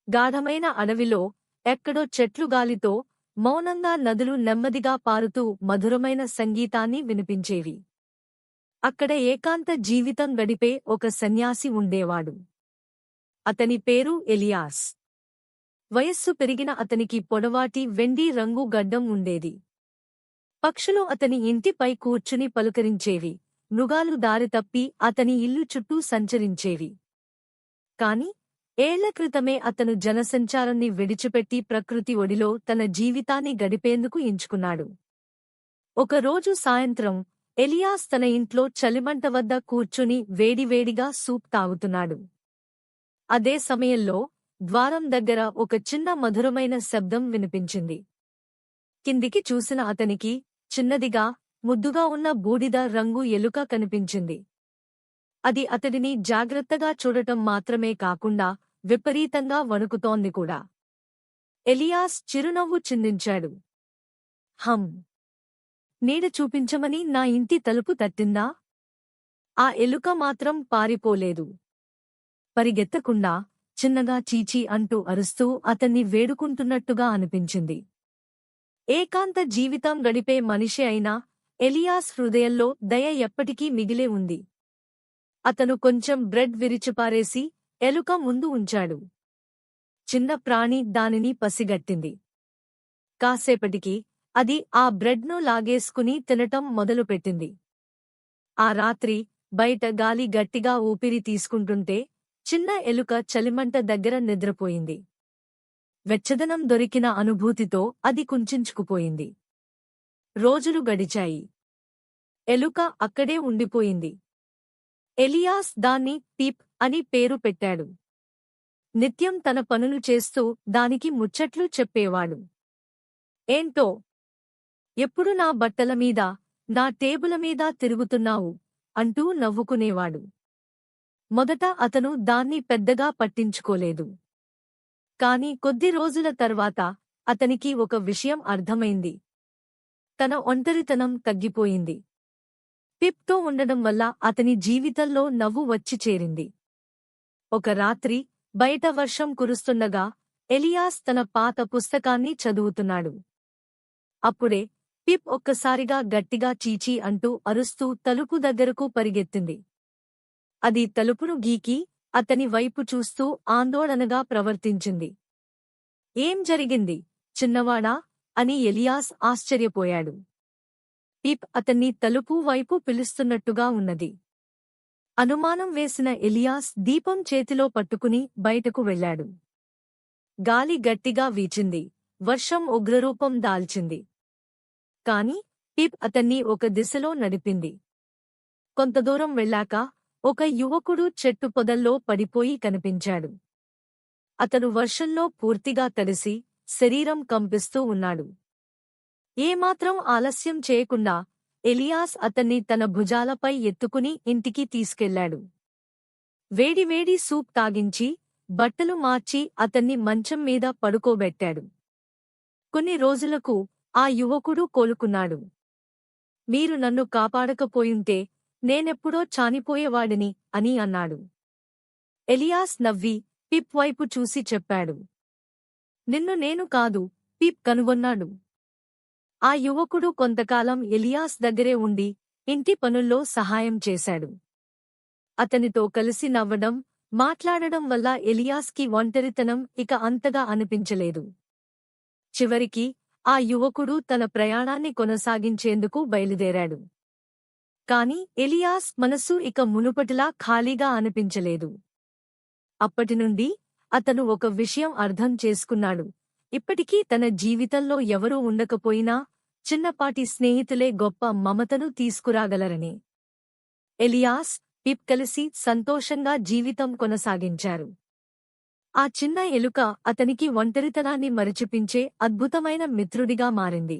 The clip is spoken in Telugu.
గాఢమైన అడవిలో ఎక్కడో చెట్లు గాలితో మౌనంగా నదులు నెమ్మదిగా పారుతూ మధురమైన సంగీతాన్ని వినిపించేవి. అక్కడ ఏకాంత జీవితం గడిపే ఒక సన్యాసి ఉండేవాడు. అతని పేరు ఎలియాస్. వయస్సు పెరిగిన అతనికి పొడవాటి వెండి రంగు గడ్డం ఉండేది. పక్షులు అతని ఇంటిపై కూర్చుని పలుకరించేవి, మృగాలు దారి తప్పి అతని ఇల్లు చుట్టూ సంచరించేవి. కాని ఏళ్ల క్రితమే అతను జనసంచారాన్ని విడిచిపెట్టి ప్రకృతి ఒడిలో తన జీవితాన్ని గడిపేందుకు ఎంచుకున్నాడు. ఒకరోజు సాయంత్రం ఎలియాస్ తన ఇంట్లో చలిమంట వద్ద కూర్చుని వేడివేడిగా సూప్ తాగుతున్నాడు. అదే సమయంలో ద్వారం దగ్గర ఒక చిన్న మధురమైన శబ్దం వినిపించింది. కిందికి చూసిన అతనికి చిన్నదిగా, ముద్దుగా ఉన్న బూడిద రంగు ఎలుక కనిపించింది. అది అతడిని జాగ్రత్తగా చూడటం మాత్రమే కాకుండా విపరీతంగా వణుకుతోంది కూడా. ఎలియాస్ చిరునవ్వు చిందించాడు. హం! నీడ చూపించమని నా ఇంటి తలుపు తట్టిందా? ఆ ఎలుక మాత్రం పారిపోలేదు. పరిగెత్తకుండా చిన్నగా చీచీ అంటూ అరుస్తూ అతన్ని వేడుకుంటున్నట్టుగా అనిపించింది. ఏకాంత జీవితం గడిపే మనిషి అయినా ఎలియాస్ హృదయంలో దయ ఎప్పటికీ మిగిలే ఉంది. అతను కొంచెం బ్రెడ్ విరిచిపారేసి ఎలుక ముందు ఉంచాడు. చిన్న ప్రాణి దానిని పసిగట్టింది. కాసేపటికి అది ఆ బ్రెడ్ను లాగేసుకుని తినటం మొదలుపెట్టింది. ఆ రాత్రి బయట గాలి గట్టిగా ఊపిరి తీసుకుంటుంటే చిన్న ఎలుక చలిమంట దగ్గర నిద్రపోయింది. వెచ్చదనం దొరికిన అనుభూతితో అది కుంచించుకుపోయింది. రోజులు గడిచాయి. ఎలుక అక్కడే ఉండిపోయింది. ఎలియాస్ దాన్ని పీప్ అని పేరు పెట్టాడు. నిత్యం తన పనులు చేస్తూ దానికి ముచ్చట్లు చెప్పేవాడు. ఏంటో, ఎప్పుడు నా బట్టల మీద, నా టేబుల మీద తిరుగుతున్నావు అంటూ నవ్వుకునేవాడు. మొదట అతను దాన్ని పెద్దగా పట్టించుకోలేదు. కాని కొద్ది రోజుల తర్వాత అతనికి ఒక విషయం అర్థమైంది. తన ఒంటరితనం తగ్గిపోయింది. పిప్తో ఉండడం వల్ల అతని జీవితంలో నవ్వు వచ్చి చేరింది. ఒక రాత్రి బయట వర్షం కురుస్తుండగా ఎలియాస్ తన పాత పుస్తకాన్ని చదువుతున్నాడు. అప్పుడే పిప్ ఒక్కసారిగా గట్టిగా చీచీ అంటూ అరుస్తూ తలుపు దగ్గరకు పరిగెత్తింది. అది తలుపును గీకి అతని వైపు చూస్తూ ఆందోళనగా ప్రవర్తించింది. ఏం జరిగింది, చిన్నవాడా అని ఎలియాస్ ఆశ్చర్యపోయాడు. పిప్ అతన్ని తలుపు వైపు పిలుస్తున్నట్టుగా ఉన్నది. అనుమానం వేసిన ఎలియాస్ దీపం చేతిలో పట్టుకుని బయటకు వెళ్లాడు. గాలి గట్టిగా వీచింది. వర్షం ఉగ్రరూపం దాల్చింది. కాని పిప్ అతన్ని ఒక దిశలో నడిపింది. కొంతదూరం వెళ్ళాక ఒక యువకుడు చెట్టు పొదల్లో పడిపోయి కనిపించాడు. అతను వర్షంలో పూర్తిగా తడిసి శరీరం కంపిస్తూ ఉన్నాడు. ఏమాత్రం ఆలస్యం చేయకుండా ఎలియాస్ అతన్ని తన భుజాలపై ఎత్తుకుని ఇంటికి తీసుకెళ్లాడు. వేడివేడి సూప్ తాగించి, బట్టలు మార్చి అతన్ని మంచం మీద పడుకోబెట్టాడు. కొన్ని రోజులకు ఆ యువకుడు కోలుకున్నాడు. మీరు నన్ను కాపాడకపోయుంటే నేనెప్పుడో చానిపోయేవాడిని అని అన్నాడు. ఎలియాస్ నవ్వి పిప్ వైపు చూసి చెప్పాడు. నిన్ను నేను కాదు, పిప్ కనుగొన్నాడు. ఆ యువకుడు కొంతకాలం ఎలియాస్ దగ్గరే ఉండి ఇంటి పనుల్లో సహాయం చేశాడు. అతనితో కలిసి నవ్వడం, మాట్లాడడం వల్ల ఎలియాస్కి ఒంటరితనం ఇక అంతగా అనిపించలేదు. చివరికి ఆ యువకుడు తన ప్రయాణాన్ని కొనసాగించేందుకు బయలుదేరాడు. కాని ఎలియాస్ మనసు ఇక మునుపటిలా ఖాళీగా అనిపించలేదు. అప్పటినుండి అతను ఒక విషయం అర్థం చేసుకున్నాడు. ఇప్పటికీ తన జీవితంలో ఎవరూ ఉండకపోయినా చిన్నపాటి స్నేహితులే గొప్ప మమతను తీసుకురాగలరని. ఎలియాస్, పిప్ కలిసి సంతోషంగా జీవితం కొనసాగించారు. ఆ చిన్న ఎలుక అతనికి ఒంటరితనాన్ని మరచిపించే అద్భుతమైన మిత్రుడిగా మారింది.